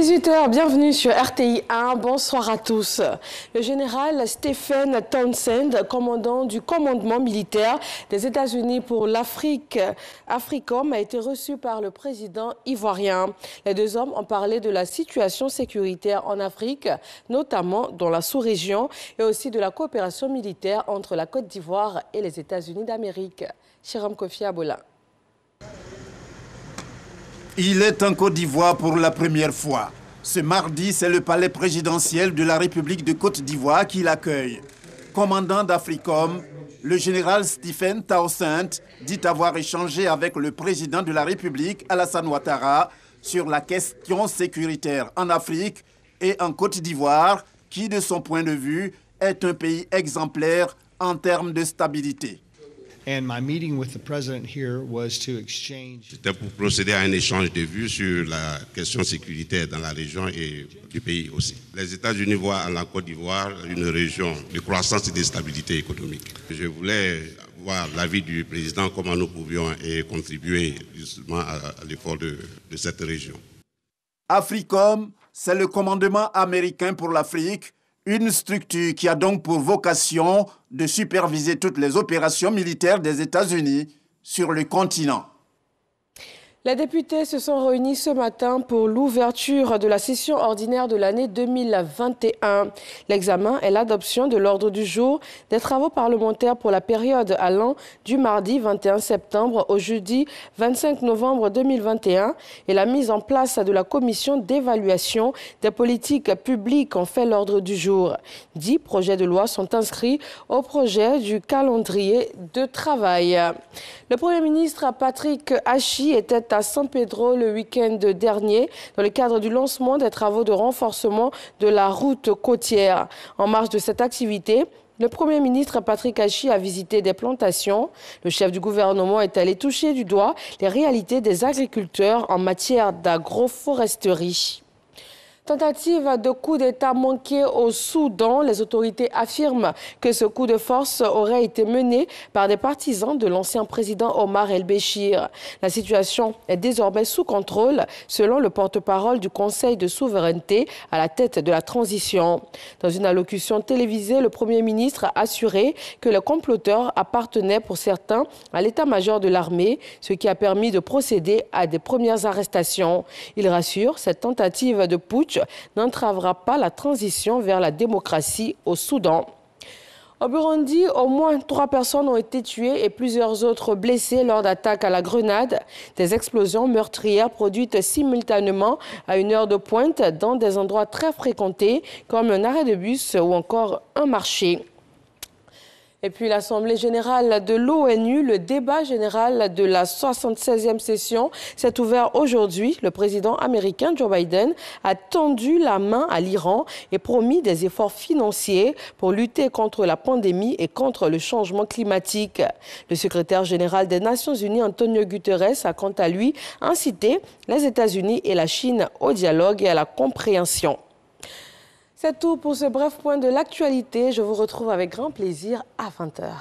18 h, bienvenue sur RTI 1, bonsoir à tous. Le général Stephen Townsend, commandant du commandement militaire des États-Unis pour l'Afrique, AFRICOM, a été reçu par le président ivoirien. Les deux hommes ont parlé de la situation sécuritaire en Afrique, notamment dans la sous-région, et aussi de la coopération militaire entre la Côte d'Ivoire et les États-Unis d'Amérique. Chiram Kofi Abola. Il est en Côte d'Ivoire pour la première fois. Ce mardi, c'est le palais présidentiel de la République de Côte d'Ivoire qui l'accueille. Commandant d'AFRICOM, le général Stephen Townsend dit avoir échangé avec le président de la République, Alassane Ouattara, sur la question sécuritaire en Afrique et en Côte d'Ivoire, qui, de son point de vue, est un pays exemplaire en termes de stabilité. C'était pour procéder à un échange de vues sur la question sécuritaire dans la région et du pays aussi. Les États-Unis voient en la Côte d'Ivoire une région de croissance et de stabilité économique. Je voulais voir l'avis du président, comment nous pouvions contribuer justement à l'effort de cette région. AFRICOM, c'est le commandement américain pour l'Afrique, une structure qui a donc pour vocation de superviser toutes les opérations militaires des États-Unis sur le continent. Les députés se sont réunis ce matin pour l'ouverture de la session ordinaire de l'année 2021. L'examen et l'adoption de l'ordre du jour des travaux parlementaires pour la période allant du mardi 21 septembre au jeudi 25 novembre 2021 et la mise en place de la commission d'évaluation des politiques publiques ont fait l'ordre du jour. 10 projets de loi sont inscrits au projet du calendrier de travail. Le Premier ministre Patrick Achi était à San Pedro le week-end dernier dans le cadre du lancement des travaux de renforcement de la route côtière. En marge de cette activité, le Premier ministre Patrick Achi a visité des plantations. Le chef du gouvernement est allé toucher du doigt les réalités des agriculteurs en matière d'agroforesterie. Tentative de coup d'État manqué au Soudan. Les autorités affirment que ce coup de force aurait été mené par des partisans de l'ancien président Omar el-Béchir. La situation est désormais sous contrôle, selon le porte-parole du Conseil de souveraineté à la tête de la transition. Dans une allocution télévisée, le Premier ministre a assuré que les comploteurs appartenaient pour certains à l'état-major de l'armée, ce qui a permis de procéder à des premières arrestations. Il rassure, cette tentative de putsch n'entravera pas la transition vers la démocratie au Soudan. Au Burundi, au moins 3 personnes ont été tuées et plusieurs autres blessées lors d'attaques à la grenade. Des explosions meurtrières produites simultanément à une heure de pointe dans des endroits très fréquentés comme un arrêt de bus ou encore un marché. Et puis l'Assemblée générale de l'ONU, le débat général de la 76e session s'est ouvert aujourd'hui. Le président américain Joe Biden a tendu la main à l'Iran et promis des efforts financiers pour lutter contre la pandémie et contre le changement climatique. Le secrétaire général des Nations Unies, Antonio Guterres, a quant à lui incité les États-Unis et la Chine au dialogue et à la compréhension. C'est tout pour ce bref point de l'actualité. Je vous retrouve avec grand plaisir à 20 h.